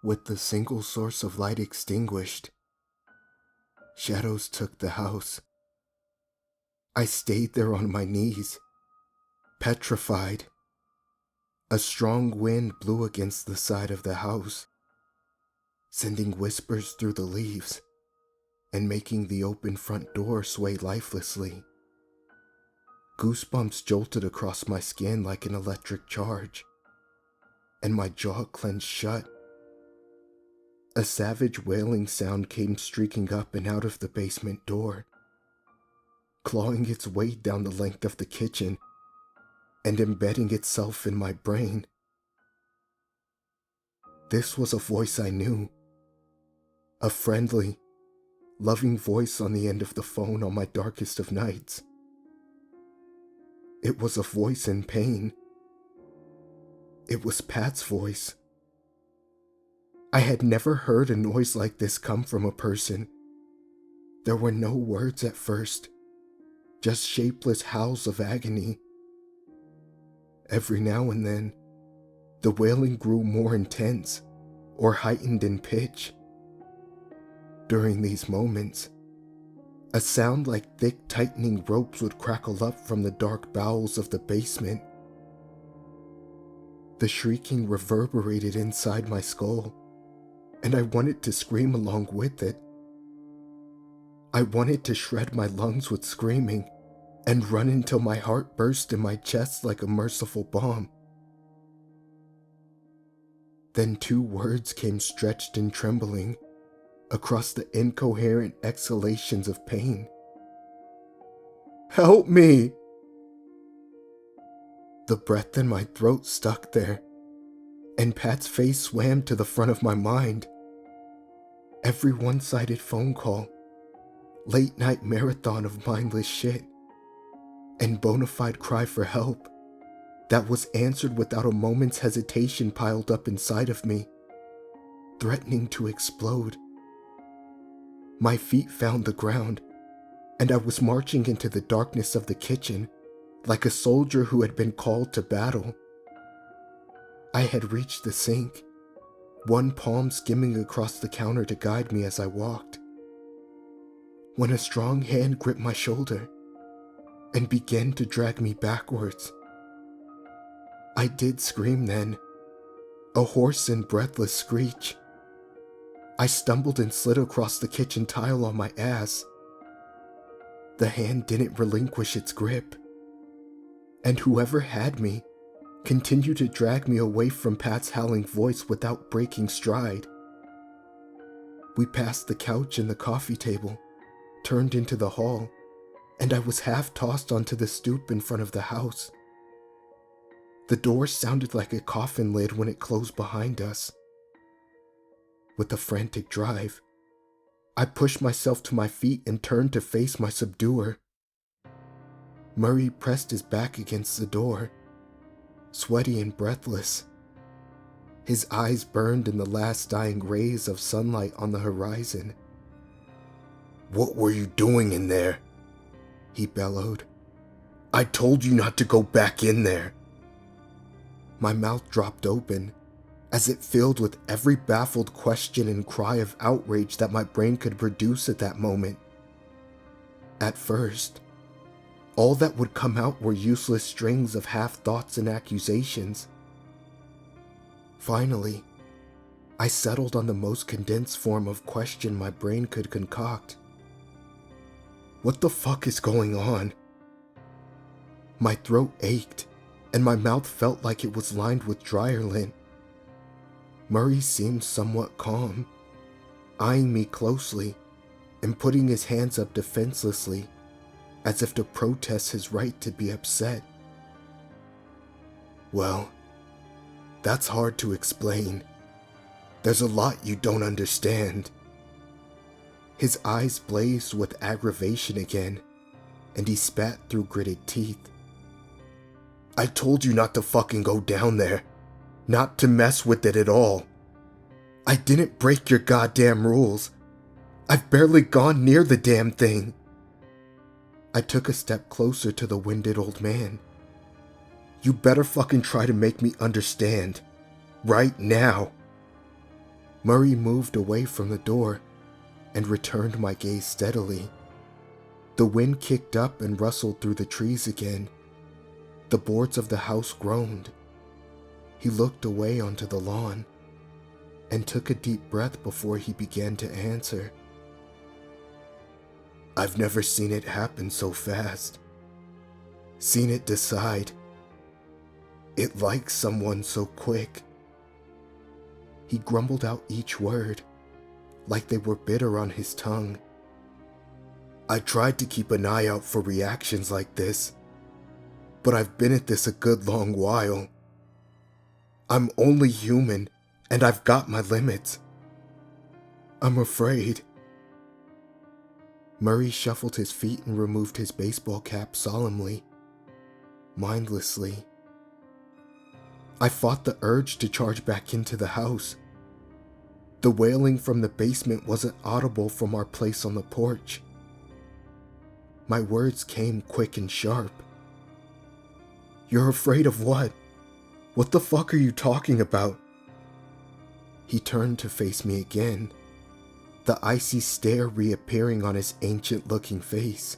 With the single source of light extinguished, shadows took the house. I stayed there on my knees, petrified. A strong wind blew against the side of the house, sending whispers through the leaves and making the open front door sway lifelessly. Goosebumps jolted across my skin like an electric charge, and my jaw clenched shut. A savage wailing sound came streaking up and out of the basement door, clawing its way down the length of the kitchen and embedding itself in my brain. This was a voice I knew, a friendly, loving voice on the end of the phone on my darkest of nights. It was a voice in pain. It was Pat's voice. I had never heard a noise like this come from a person. There were no words at first, just shapeless howls of agony. Every now and then, the wailing grew more intense or heightened in pitch. During these moments, a sound like thick tightening ropes would crackle up from the dark bowels of the basement. The shrieking reverberated inside my skull, and I wanted to scream along with it. I wanted to shred my lungs with screaming and run until my heart burst in my chest like a merciful bomb. Then two words came stretched and trembling across the incoherent exhalations of pain. "Help me!" The breath in my throat stuck there, and Pat's face swam to the front of my mind. Every one-sided phone call, late-night marathon of mindless shit, and bona fide cry for help that was answered without a moment's hesitation piled up inside of me, threatening to explode. My feet found the ground, and I was marching into the darkness of the kitchen like a soldier who had been called to battle. I had reached the sink, one palm skimming across the counter to guide me as I walked, when a strong hand gripped my shoulder and began to drag me backwards. I did scream then, a hoarse and breathless screech. I stumbled and slid across the kitchen tile on my ass. The hand didn't relinquish its grip, and whoever had me continued to drag me away from Pat's howling voice without breaking stride. We passed the couch and the coffee table, turned into the hall, and I was half tossed onto the stoop in front of the house. The door sounded like a coffin lid when it closed behind us. With a frantic drive, I pushed myself to my feet and turned to face my subduer. Murray pressed his back against the door, sweaty and breathless. His eyes burned in the last dying rays of sunlight on the horizon. "What were you doing in there?" he bellowed. "I told you not to go back in there." My mouth dropped open as it filled with every baffled question and cry of outrage that my brain could produce at that moment. At first, all that would come out were useless strings of half-thoughts and accusations. Finally, I settled on the most condensed form of question my brain could concoct. What the fuck is going on? My throat ached, and my mouth felt like it was lined with dryer lint. Murray seemed somewhat calm, eyeing me closely and putting his hands up defenselessly, as if to protest his right to be upset. "Well, that's hard to explain. There's a lot you don't understand." His eyes blazed with aggravation again, and he spat through gritted teeth. "I told you not to fucking go down there. Not to mess with it at all. I didn't break your goddamn rules. I've barely gone near the damn thing." I took a step closer to the winded old man. "You better fucking try to make me understand. Right now." Murray moved away from the door and returned my gaze steadily. The wind kicked up and rustled through the trees again. The boards of the house groaned. He looked away onto the lawn and took a deep breath before he began to answer. I've never seen it happen so fast. Seen it decide. It likes someone so quick. He grumbled out each word, like they were bitter on his tongue. I tried to keep an eye out for reactions like this, but I've been at this a good long while. I'm only human, and I've got my limits. I'm afraid. Murray shuffled his feet and removed his baseball cap solemnly, mindlessly. I fought the urge to charge back into the house. The wailing from the basement wasn't audible from our place on the porch. My words came quick and sharp. You're afraid of what? What the fuck are you talking about? He turned to face me again, the icy stare reappearing on his ancient-looking face.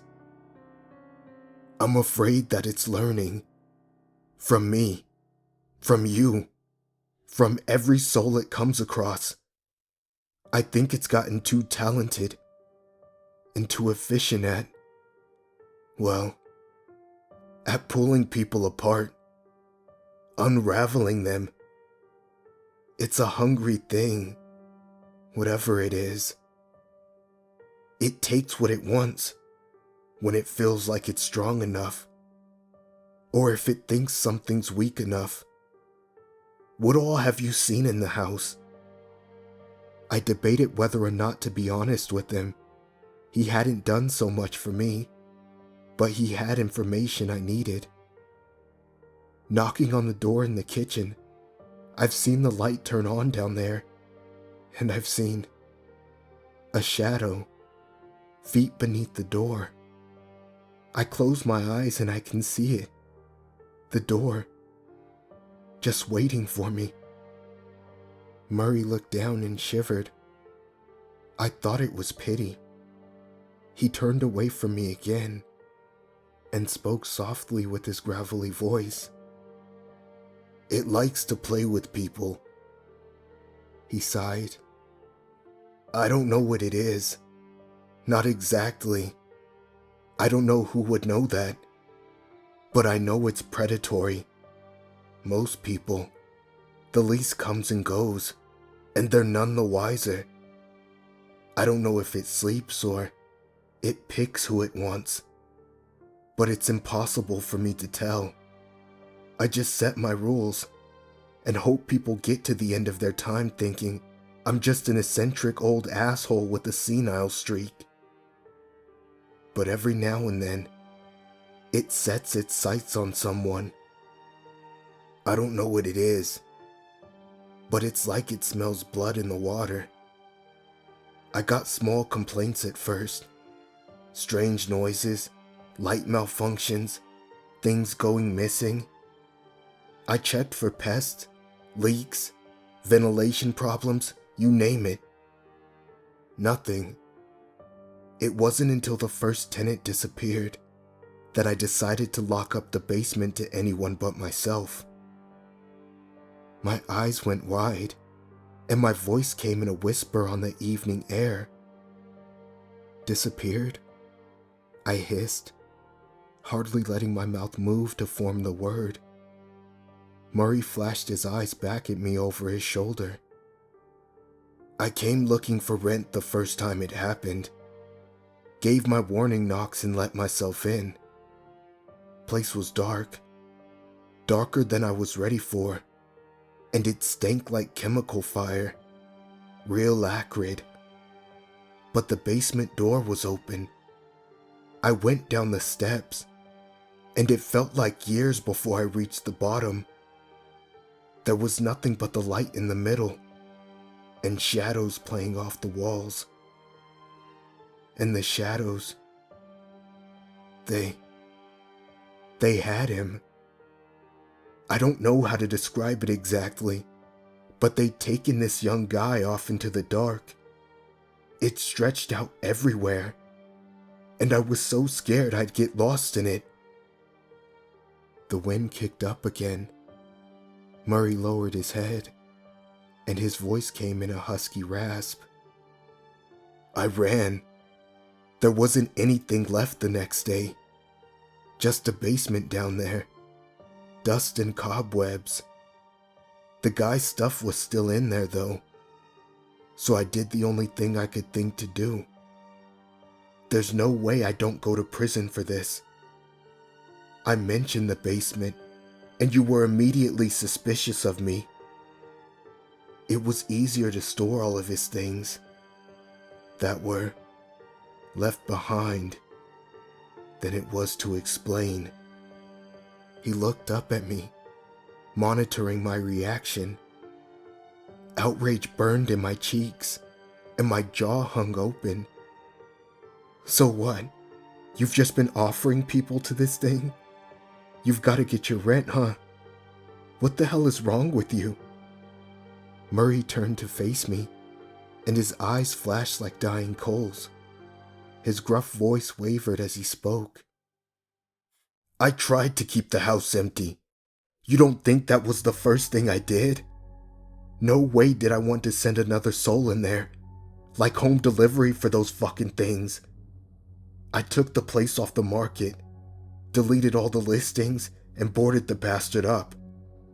I'm afraid that it's learning. From me. From you. From every soul it comes across. I think it's gotten too talented and too efficient at pulling people apart, unraveling them. It's a hungry thing, whatever it is. It takes what it wants when it feels like it's strong enough, or if it thinks something's weak enough. What all have you seen in the house? I debated whether or not to be honest with him. He hadn't done so much for me, but he had information I needed. Knocking on the door in the kitchen, I've seen the light turn on down there, and I've seen a shadow, feet beneath the door. I close my eyes and I can see it. The door, just waiting for me. Murray looked down and shivered. I thought it was pity. He turned away from me again and spoke softly with his gravelly voice. It likes to play with people. He sighed. I don't know what it is. Not exactly. I don't know who would know that. But I know it's predatory. Most people, the lease comes and goes, and they're none the wiser. I don't know if it sleeps or it picks who it wants, but it's impossible for me to tell. I just set my rules and hope people get to the end of their time thinking I'm just an eccentric old asshole with a senile streak. But every now and then, it sets its sights on someone. I don't know what it is, but it's like it smells blood in the water. I got small complaints at first. Strange noises, light malfunctions, things going missing. I checked for pests, leaks, ventilation problems, you name it. Nothing. It wasn't until the first tenant disappeared that I decided to lock up the basement to anyone but myself. My eyes went wide, and my voice came in a whisper on the evening air. Disappeared? I hissed, hardly letting my mouth move to form the word. Murray flashed his eyes back at me over his shoulder. I came looking for rent the first time it happened. Gave my warning knocks and let myself in. Place was dark. Darker than I was ready for. And it stank like chemical fire. Real acrid. But the basement door was open. I went down the steps, and it felt like years before I reached the bottom. There was nothing but the light in the middle, and shadows playing off the walls. And the shadows, they had him. I don't know how to describe it exactly, but they'd taken this young guy off into the dark. It stretched out everywhere, and I was so scared I'd get lost in it. The wind kicked up again. Murray lowered his head, and his voice came in a husky rasp. I ran. There wasn't anything left the next day. Just a basement down there. Dust and cobwebs. The guy's stuff was still in there, though. So I did the only thing I could think to do. There's no way I don't go to prison for this. I mentioned the basement, and you were immediately suspicious of me. It was easier to store all of his things that were left behind than it was to explain. He looked up at me, monitoring my reaction. Outrage burned in my cheeks, and my jaw hung open. So what? You've just been offering people to this thing? You've got to get your rent, huh? What the hell is wrong with you? Murray turned to face me, and his eyes flashed like dying coals. His gruff voice wavered as he spoke. I tried to keep the house empty. You don't think that was the first thing I did? No way did I want to send another soul in there, like home delivery for those fucking things. I took the place off the market, deleted all the listings, and boarded the bastard up.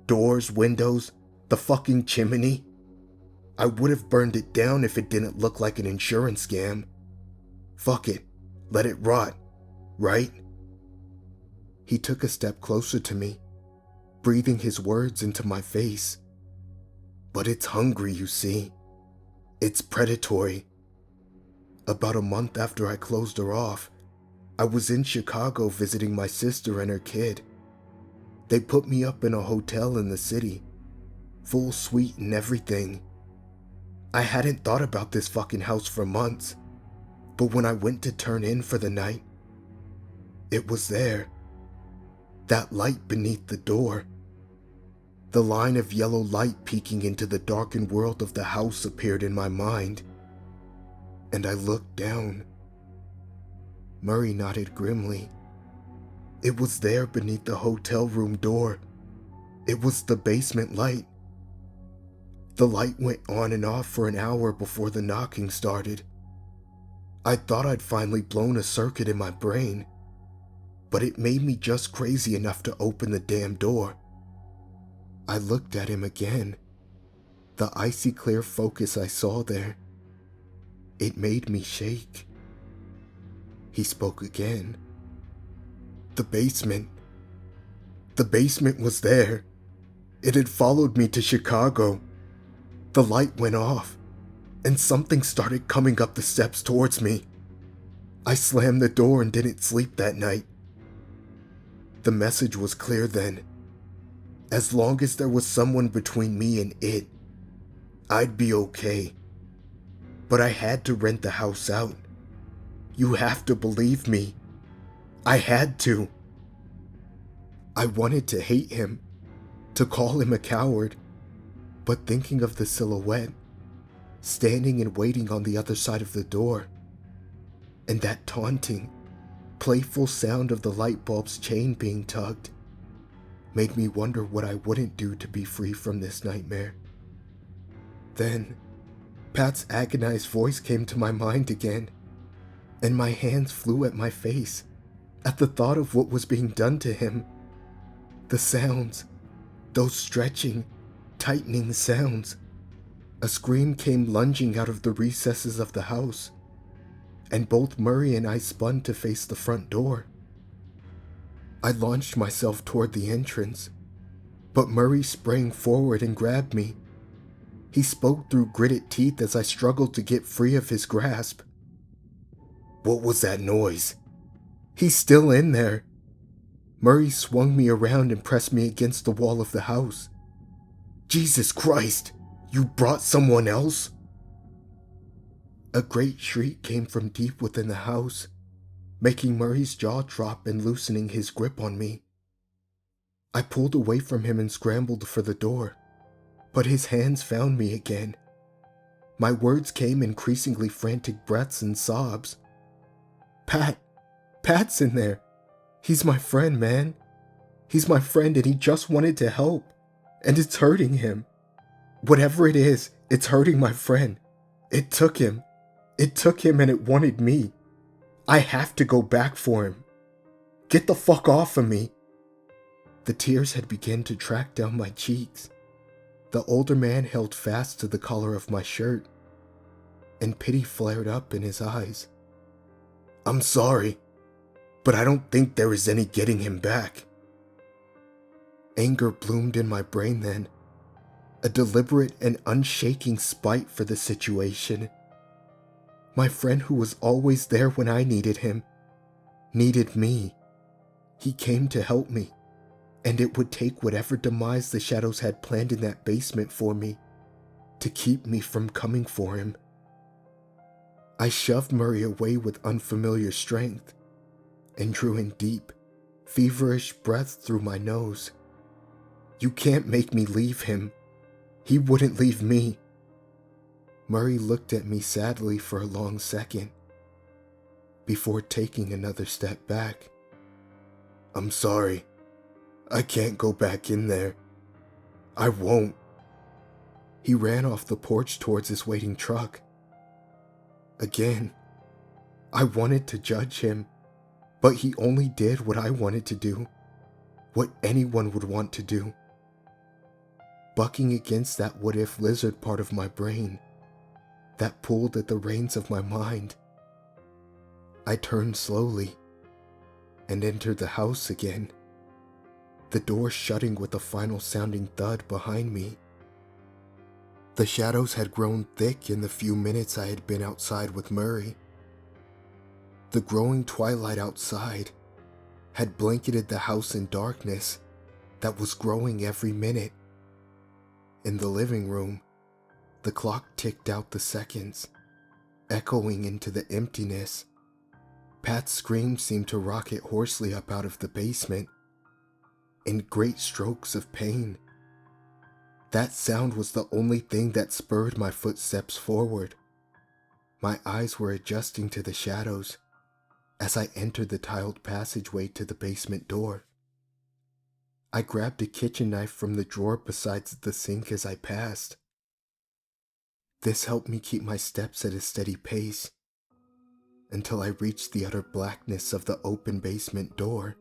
Doors, windows, the fucking chimney. I would have burned it down if it didn't look like an insurance scam. Fuck it, let it rot, right? He took a step closer to me, breathing his words into my face. But it's hungry, you see. It's predatory. About a month after I closed her off, I was in Chicago visiting my sister and her kid. They put me up in a hotel in the city, full suite and everything. I hadn't thought about this fucking house for months, but when I went to turn in for the night, it was there. That light beneath the door. The line of yellow light peeking into the darkened world of the house appeared in my mind, and I looked down. Murray nodded grimly. It was there beneath the hotel room door. It was the basement light. The light went on and off for an hour before the knocking started. I thought I'd finally blown a circuit in my brain, but it made me just crazy enough to open the damn door. I looked at him again. The icy clear focus I saw there. It made me shake. He spoke again. The basement was there. It had followed me to Chicago. The light went off, and something started coming up the steps towards me. I slammed the door and didn't sleep that night. The message was clear then. As long as there was someone between me and it, I'd be okay. But I had to rent the house out. You have to believe me. I had to. I wanted to hate him, to call him a coward, but thinking of the silhouette, standing and waiting on the other side of the door, and that taunting, playful sound of the light bulb's chain being tugged, made me wonder what I wouldn't do to be free from this nightmare. Then, Pat's agonized voice came to my mind again, and my hands flew at my face at the thought of what was being done to him. The sounds, those stretching, tightening sounds. A scream came lunging out of the recesses of the house, and both Murray and I spun to face the front door. I launched myself toward the entrance, but Murray sprang forward and grabbed me. He spoke through gritted teeth as I struggled to get free of his grasp. What was that noise? He's still in there. Murray swung me around and pressed me against the wall of the house. Jesus Christ! You brought someone else? A great shriek came from deep within the house, making Murray's jaw drop and loosening his grip on me. I pulled away from him and scrambled for the door, But his hands found me again. My words came increasingly frantic breaths and sobs. Pat's in there. He's my friend, man. He's my friend and he just wanted to help. And it's hurting him. Whatever it is, it's hurting my friend. It took him. It took him and it wanted me. I have to go back for him. Get the fuck off of me. The tears had begun to track down my cheeks. The older man held fast to the collar of my shirt, and pity flared up in his eyes. I'm sorry, but I don't think there is any getting him back. Anger bloomed in my brain then, a deliberate and unshaking spite for the situation. My friend who was always there when I needed him, needed me. He came to help me, and it would take whatever demise the shadows had planned in that basement for me to keep me from coming for him. I shoved Murray away with unfamiliar strength and drew in deep, feverish breaths through my nose. You can't make me leave him. He wouldn't leave me. Murray looked at me sadly for a long second before taking another step back. I'm sorry. I can't go back in there. I won't. He ran off the porch towards his waiting truck. Again, I wanted to judge him, but he only did what I wanted to do, what anyone would want to do. Bucking against that what-if lizard part of my brain that pulled at the reins of my mind, I turned slowly and entered the house again, the door shutting with a final sounding thud behind me. The shadows had grown thick in the few minutes I had been outside with Murray. The growing twilight outside had blanketed the house in darkness that was growing every minute. In the living room, the clock ticked out the seconds, echoing into the emptiness. Pat's scream seemed to rocket hoarsely up out of the basement, in great strokes of pain. That sound was the only thing that spurred my footsteps forward. My eyes were adjusting to the shadows as I entered the tiled passageway to the basement door. I grabbed a kitchen knife from the drawer beside the sink as I passed. This helped me keep my steps at a steady pace until I reached the utter blackness of the open basement door,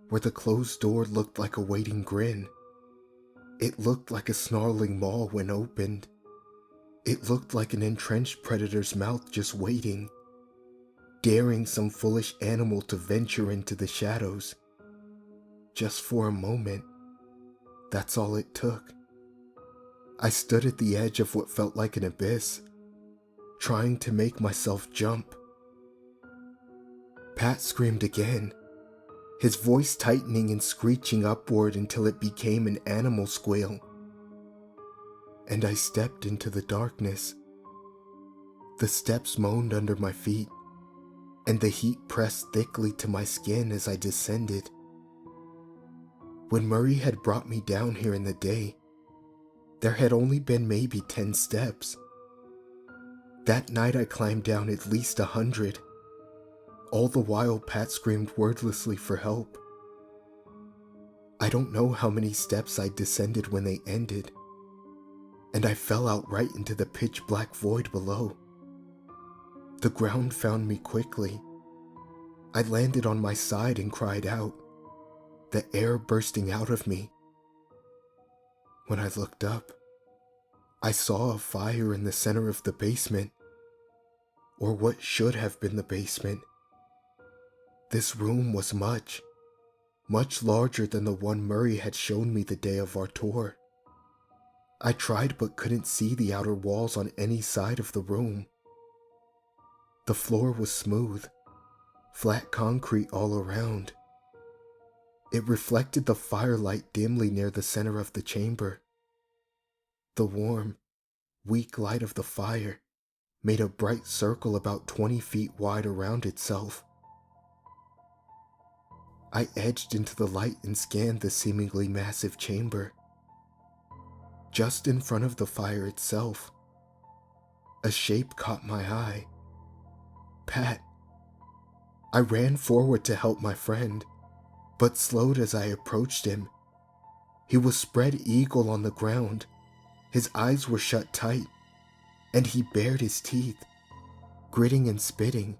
where the closed door looked like a waiting grin. It looked like a snarling maw when opened. It looked like an entrenched predator's mouth just waiting, daring some foolish animal to venture into the shadows. Just for a moment, that's all it took. I stood at the edge of what felt like an abyss, trying to make myself jump. Pat screamed again, his voice tightening and screeching upward until it became an animal squeal. And I stepped into the darkness. The steps moaned under my feet, and the heat pressed thickly to my skin as I descended. When Murray had brought me down here in the day, there had only been maybe 10 steps. That night I climbed down at least 100. All the while Pat screamed wordlessly for help. I don't know how many steps I descended when they ended, and I fell out right into the pitch black void below. The ground found me quickly. I landed on my side and cried out, the air bursting out of me. When I looked up, I saw a fire in the center of the basement, or what should have been the basement. This room was much larger than the one Murray had shown me the day of our tour. I tried but couldn't see the outer walls on any side of the room. The floor was smooth, flat concrete all around. It reflected the firelight dimly near the center of the chamber. The warm, weak light of the fire made a bright circle about 20 feet wide around itself. I edged into the light and scanned the seemingly massive chamber. Just in front of the fire itself, a shape caught my eye. Pat. I ran forward to help my friend, but slowed as I approached him. He was spread eagle on the ground, his eyes were shut tight, and he bared his teeth, gritting and spitting,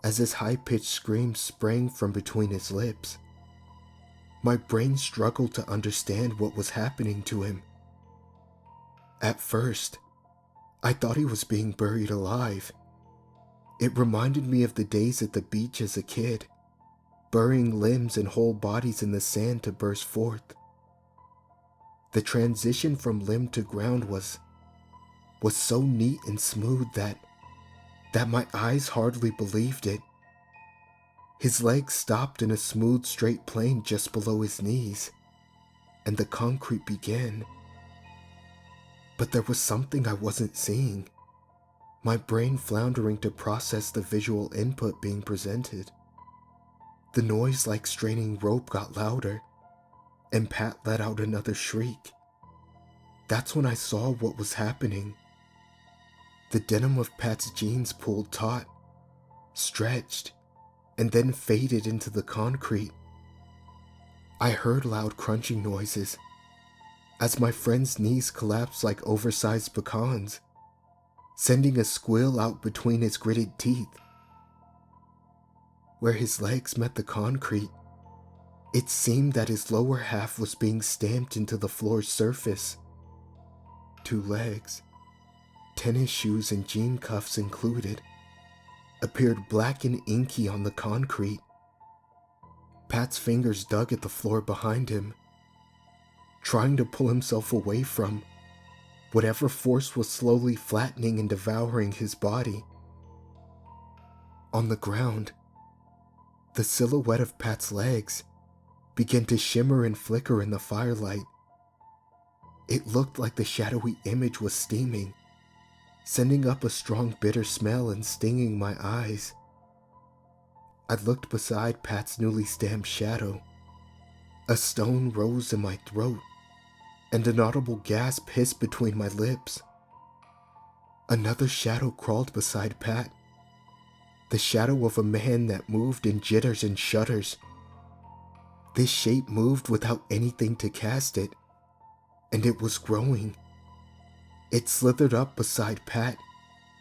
as his high-pitched scream sprang from between his lips. My brain struggled to understand what was happening to him. At first, I thought he was being buried alive. It reminded me of the days at the beach as a kid, burying limbs and whole bodies in the sand to burst forth. The transition from limb to ground was so neat and smooth that my eyes hardly believed it. His legs stopped in a smooth, straight plane just below his knees, and the concrete began. But there was something I wasn't seeing, my brain floundering to process the visual input being presented. The noise like straining rope got louder, and Pat let out another shriek. That's when I saw what was happening. The denim of Pat's jeans pulled taut, stretched, and then faded into the concrete. I heard loud crunching noises as my friend's knees collapsed like oversized pecans, sending a squeal out between his gritted teeth. Where his legs met the concrete, it seemed that his lower half was being stamped into the floor's surface. 2 legs, tennis shoes and jean cuffs included, appeared black and inky on the concrete. Pat's fingers dug at the floor behind him, trying to pull himself away from whatever force was slowly flattening and devouring his body. On the ground, the silhouette of Pat's legs began to shimmer and flicker in the firelight. It looked like the shadowy image was steaming, sending up a strong bitter smell and stinging my eyes. I looked beside Pat's newly stamped shadow. A stone rose in my throat, and an audible gasp hissed between my lips. Another shadow crawled beside Pat, the shadow of a man that moved in jitters and shudders. This shape moved without anything to cast it, and it was growing. It slithered up beside Pat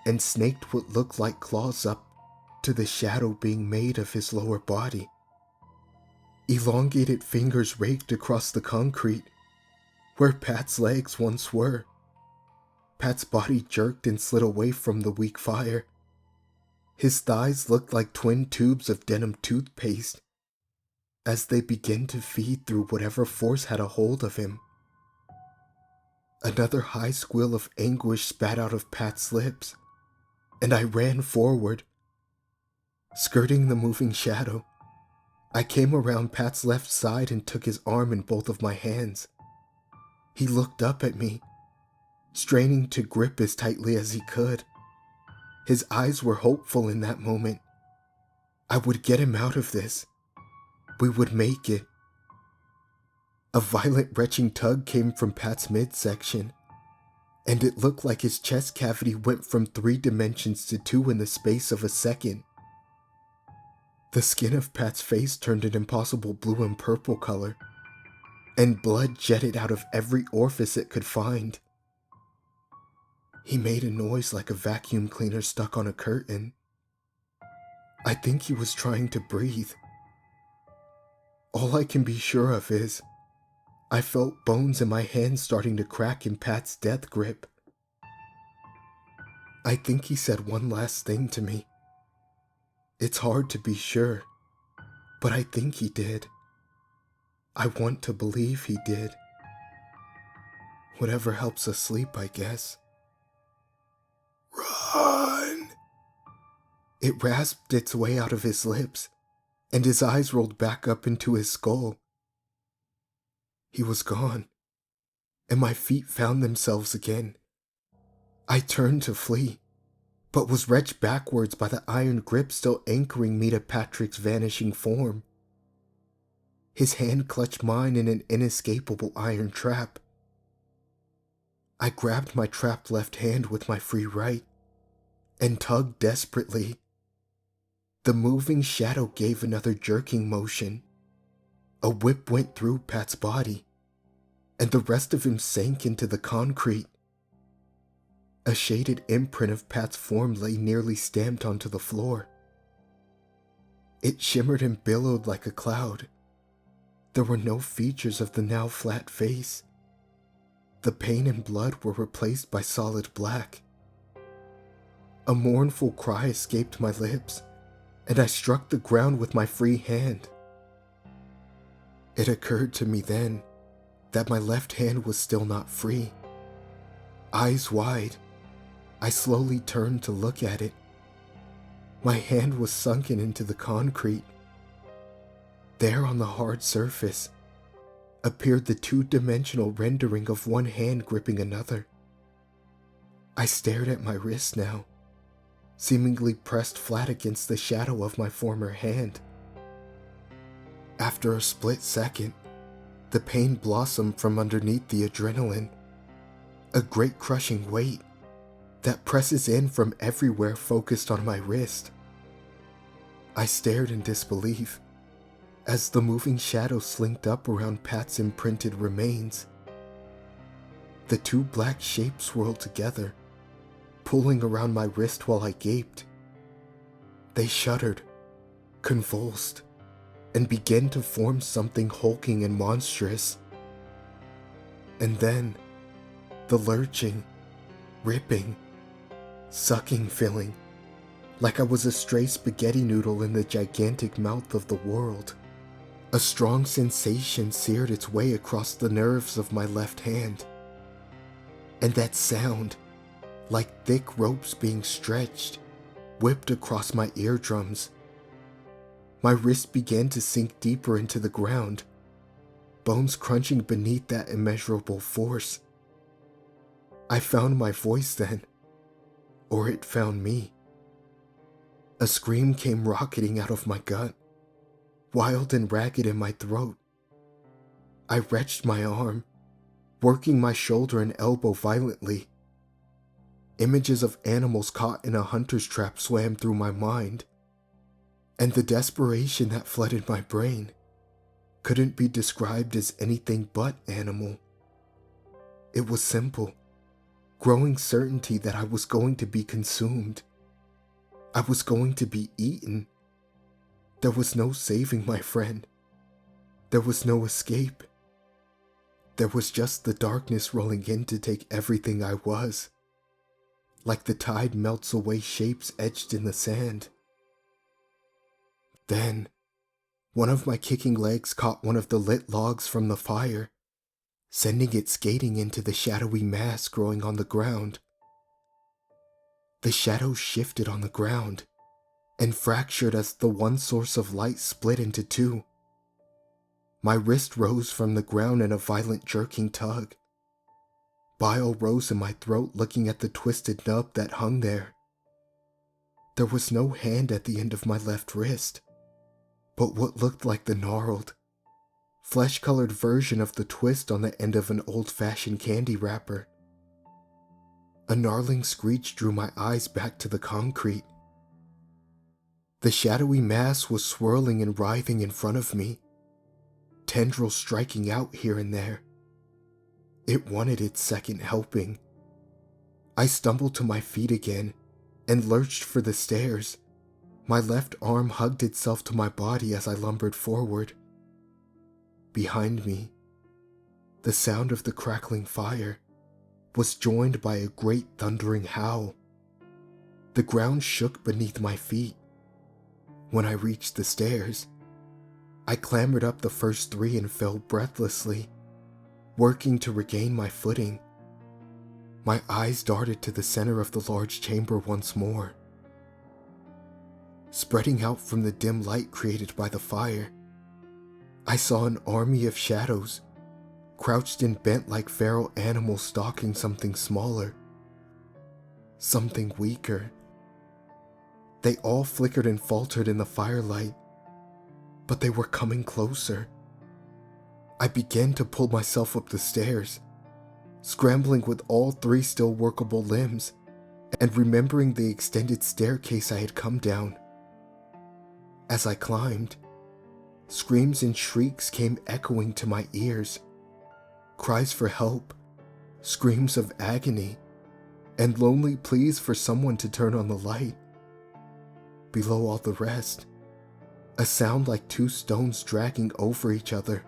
and snaked what looked like claws up to the shadow being made of his lower body. Elongated fingers raked across the concrete where Pat's legs once were. Pat's body jerked and slid away from the weak fire. His thighs looked like twin tubes of denim toothpaste as they began to feed through whatever force had a hold of him. Another high squeal of anguish spat out of Pat's lips, and I ran forward. Skirting the moving shadow, I came around Pat's left side and took his arm in both of my hands. He looked up at me, straining to grip as tightly as he could. His eyes were hopeful in that moment. I would get him out of this. We would make it. A violent retching tug came from Pat's midsection, and it looked like his chest cavity went from 3 dimensions to 2 in the space of a second. The skin of Pat's face turned an impossible blue and purple color, and blood jetted out of every orifice it could find. He made a noise like a vacuum cleaner stuck on a curtain. I think he was trying to breathe. All I can be sure of is I felt bones in my hands starting to crack in Pat's death grip. I think he said one last thing to me. It's hard to be sure, but I think he did. I want to believe he did. Whatever helps us sleep, I guess. Run! It rasped its way out of his lips, and his eyes rolled back up into his skull. He was gone, and my feet found themselves again. I turned to flee, but was wrenched backwards by the iron grip still anchoring me to Patrick's vanishing form. His hand clutched mine in an inescapable iron trap. I grabbed my trapped left hand with my free right and tugged desperately. The moving shadow gave another jerking motion. A whip went through Pat's body, and the rest of him sank into the concrete. A shaded imprint of Pat's form lay nearly stamped onto the floor. It shimmered and billowed like a cloud. There were no features of the now flat face. The pain and blood were replaced by solid black. A mournful cry escaped my lips, and I struck the ground with my free hand. It occurred to me then that my left hand was still not free. Eyes wide, I slowly turned to look at it. My hand was sunken into the concrete. There on the hard surface appeared the two-dimensional rendering of one hand gripping another. I stared at my wrist now, seemingly pressed flat against the shadow of my former hand. After a split second, the pain blossomed from underneath the adrenaline, a great crushing weight that presses in from everywhere focused on my wrist. I stared in disbelief as the moving shadow slinked up around Pat's imprinted remains. The two black shapes swirled together, pulling around my wrist while I gaped. They shuddered, convulsed, and began to form something hulking and monstrous. And then, the lurching, ripping, sucking feeling, like I was a stray spaghetti noodle in the gigantic mouth of the world. A strong sensation seared its way across the nerves of my left hand. And that sound, like thick ropes being stretched, whipped across my eardrums. My wrist began to sink deeper into the ground, bones crunching beneath that immeasurable force. I found my voice then, or it found me. A scream came rocketing out of my gut, wild and ragged in my throat. I wrenched my arm, working my shoulder and elbow violently. Images of animals caught in a hunter's trap swam through my mind, and the desperation that flooded my brain couldn't be described as anything but animal. It was simple, growing certainty that I was going to be consumed. I was going to be eaten. There was no saving my friend. There was no escape. There was just the darkness rolling in to take everything I was, like the tide melts away shapes etched in the sand. Then, one of my kicking legs caught one of the lit logs from the fire, sending it skating into the shadowy mass growing on the ground. The shadow shifted on the ground and fractured as the one source of light split into two. My wrist rose from the ground in a violent jerking tug. Bile rose in my throat looking at the twisted nub that hung there. There was no hand at the end of my left wrist, but what looked like the gnarled, flesh-colored version of the twist on the end of an old-fashioned candy wrapper. A gnarling screech drew my eyes back to the concrete. The shadowy mass was swirling and writhing in front of me, tendrils striking out here and there. It wanted its second helping. I stumbled to my feet again and lurched for the stairs. My left arm hugged itself to my body as I lumbered forward. Behind me, the sound of the crackling fire was joined by a great thundering howl. The ground shook beneath my feet. When I reached the stairs, I clambered up the first three and fell breathlessly, working to regain my footing. My eyes darted to the center of the large chamber once more. Spreading out from the dim light created by the fire, I saw an army of shadows, crouched and bent like feral animals stalking something smaller, something weaker. They all flickered and faltered in the firelight, but they were coming closer. I began to pull myself up the stairs, scrambling with all 3 still workable limbs and remembering the extended staircase I had come down. As I climbed, screams and shrieks came echoing to my ears, cries for help, screams of agony, and lonely pleas for someone to turn on the light. Below all the rest, a sound like 2 stones dragging over each other,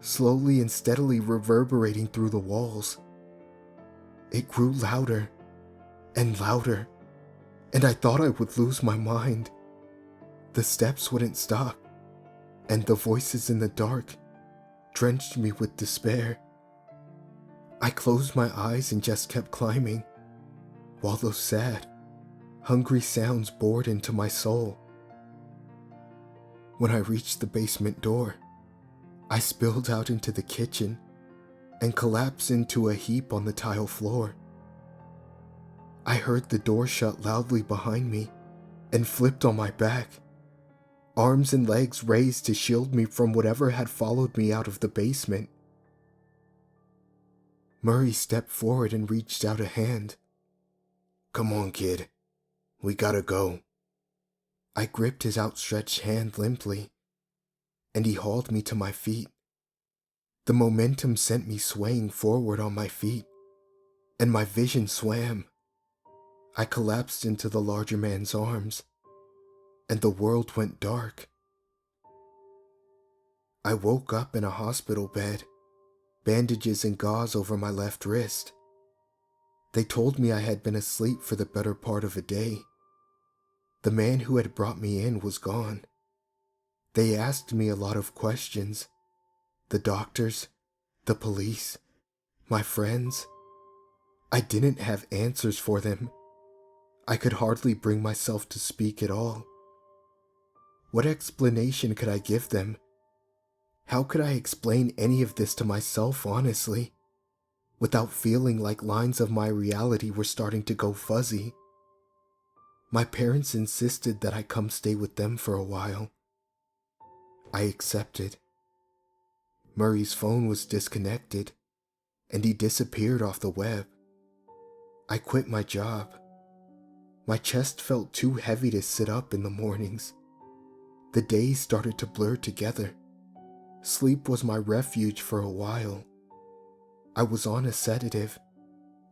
slowly and steadily reverberating through the walls. It grew louder and louder, and I thought I would lose my mind. The steps wouldn't stop, and the voices in the dark drenched me with despair. I closed my eyes and just kept climbing, while those sad, hungry sounds bored into my soul. When I reached the basement door, I spilled out into the kitchen and collapsed into a heap on the tile floor. I heard the door shut loudly behind me and flipped on my back, arms and legs raised to shield me from whatever had followed me out of the basement. Murray stepped forward and reached out a hand. "Come on, kid. We gotta go." I gripped his outstretched hand limply, and he hauled me to my feet. The momentum sent me swaying forward on my feet, and my vision swam. I collapsed into the larger man's arms, and the world went dark. I woke up in a hospital bed, bandages and gauze over my left wrist. They told me I had been asleep for the better part of a day. The man who had brought me in was gone. They asked me a lot of questions. The doctors, the police, my friends. I didn't have answers for them. I could hardly bring myself to speak at all. What explanation could I give them? How could I explain any of this to myself honestly, without feeling like lines of my reality were starting to go fuzzy? My parents insisted that I come stay with them for a while. I accepted. Murray's phone was disconnected, and he disappeared off the web. I quit my job. My chest felt too heavy to sit up in the mornings. The days started to blur together. Sleep was my refuge for a while. I was on a sedative,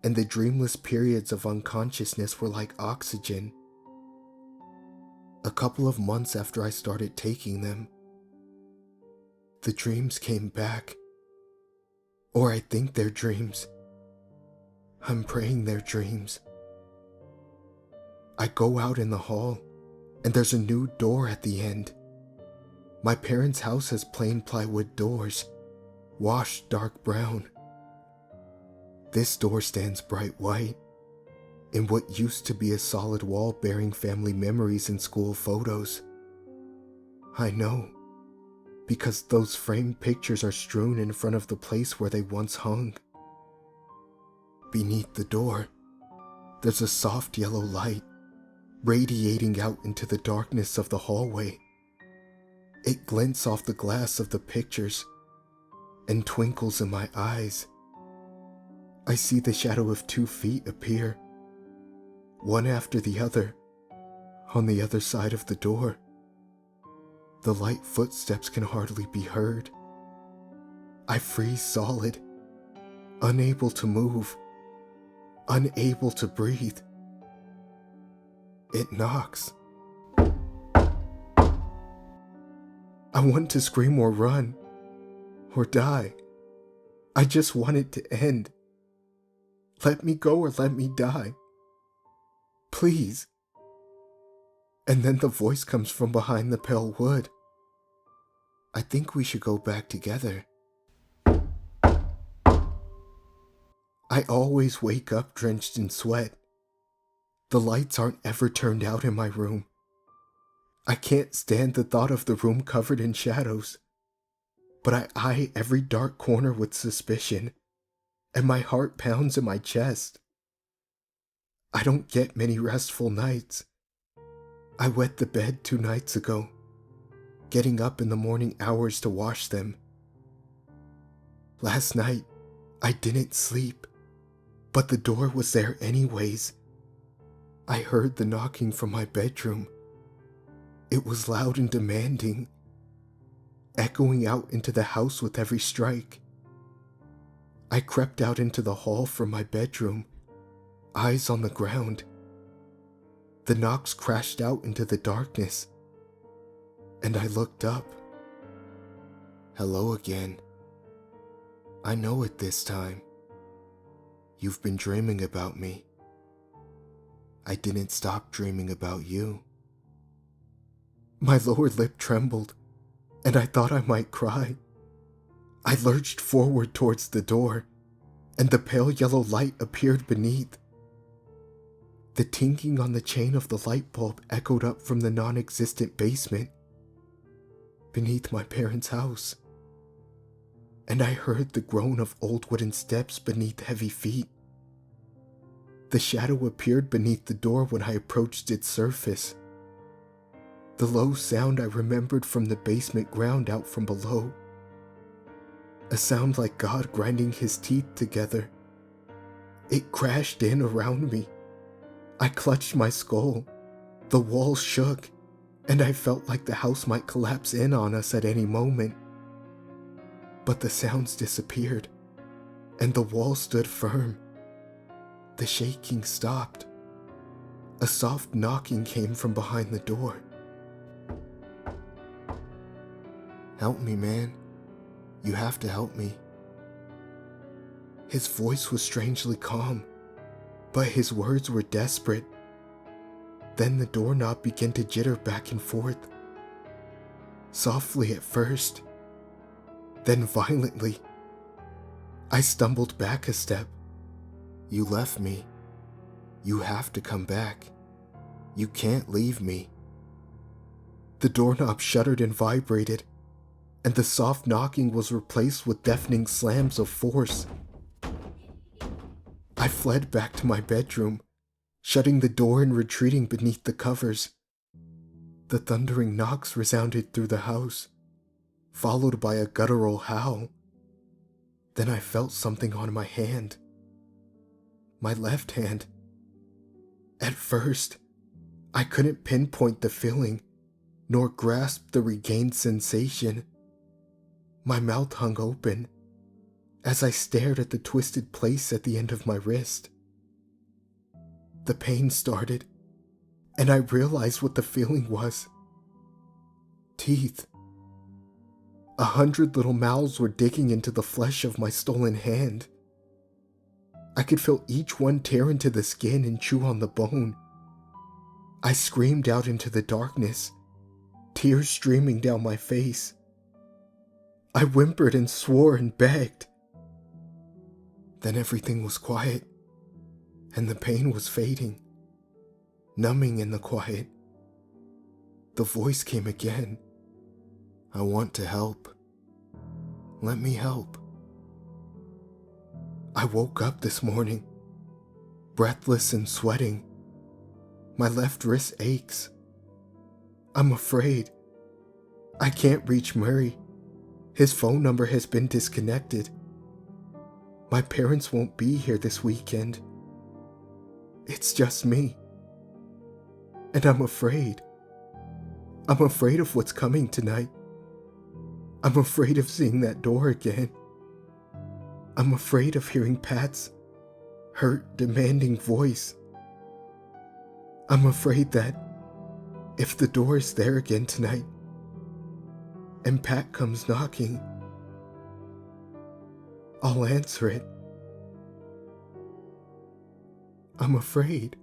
and the dreamless periods of unconsciousness were like oxygen. A couple of months after I started taking them, the dreams came back. Or I think they're dreams. I'm praying they're dreams. I go out in the hall, and there's a new door at the end. My parents' house has plain plywood doors, washed dark brown. This door stands bright white, in what used to be a solid wall bearing family memories and school photos. I know, because those framed pictures are strewn in front of the place where they once hung. Beneath the door, there's a soft yellow light, radiating out into the darkness of the hallway. It glints off the glass of the pictures and twinkles in my eyes. I see the shadow of 2 feet appear, one after the other, on the other side of the door. The light footsteps can hardly be heard. I freeze solid, unable to move, unable to breathe. It knocks. I want to scream or run, or die. I just want it to end. Let me go or let me die. Please. And then the voice comes from behind the pale wood. I think we should go back together. I always wake up drenched in sweat. The lights aren't ever turned out in my room. I can't stand the thought of the room covered in shadows. But I eye every dark corner with suspicion, and my heart pounds in my chest. I don't get many restful nights. I wet the bed 2 nights ago, getting up in the morning hours to wash them. Last night, I didn't sleep, but the door was there anyways. I heard the knocking from my bedroom. It was loud and demanding, echoing out into the house with every strike. I crept out into the hall from my bedroom, eyes on the ground. The knocks crashed out into the darkness, and I looked up. Hello again. I know it this time. You've been dreaming about me. I didn't stop dreaming about you. My lower lip trembled, and I thought I might cry. I lurched forward towards the door, and the pale yellow light appeared beneath. The tinking on the chain of the light bulb echoed up from the non-existent basement beneath my parents' house, and I heard the groan of old wooden steps beneath heavy feet. The shadow appeared beneath the door when I approached its surface. The low sound I remembered from the basement ground out from below. A sound like God grinding his teeth together. It crashed in around me. I clutched my skull. The walls shook, and I felt like the house might collapse in on us at any moment. But the sounds disappeared, and the wall stood firm. The shaking stopped. A soft knocking came from behind the door. Help me, man. You have to help me. His voice was strangely calm, but his words were desperate. Then the doorknob began to jitter back and forth. Softly at first, then violently. I stumbled back a step. You left me. You have to come back. You can't leave me. The doorknob shuddered and vibrated, and the soft knocking was replaced with deafening slams of force. I fled back to my bedroom, shutting the door and retreating beneath the covers. The thundering knocks resounded through the house, followed by a guttural howl. Then I felt something on my hand. My left hand. At first, I couldn't pinpoint the feeling, nor grasp the regained sensation. My mouth hung open as I stared at the twisted place at the end of my wrist. The pain started, and I realized what the feeling was. Teeth. 100 little mouths were digging into the flesh of my stolen hand. I could feel each one tear into the skin and chew on the bone. I screamed out into the darkness, tears streaming down my face. I whimpered and swore and begged. Then everything was quiet, and the pain was fading, numbing in the quiet. The voice came again. I want to help. Let me help. I woke up this morning, breathless and sweating. My left wrist aches. I'm afraid. I can't reach Murray. His phone number has been disconnected. My parents won't be here this weekend. It's just me. And I'm afraid. I'm afraid of what's coming tonight. I'm afraid of seeing that door again. I'm afraid of hearing Pat's hurt, demanding voice. I'm afraid that if the door is there again tonight, and Pat comes knocking, I'll answer it. I'm afraid.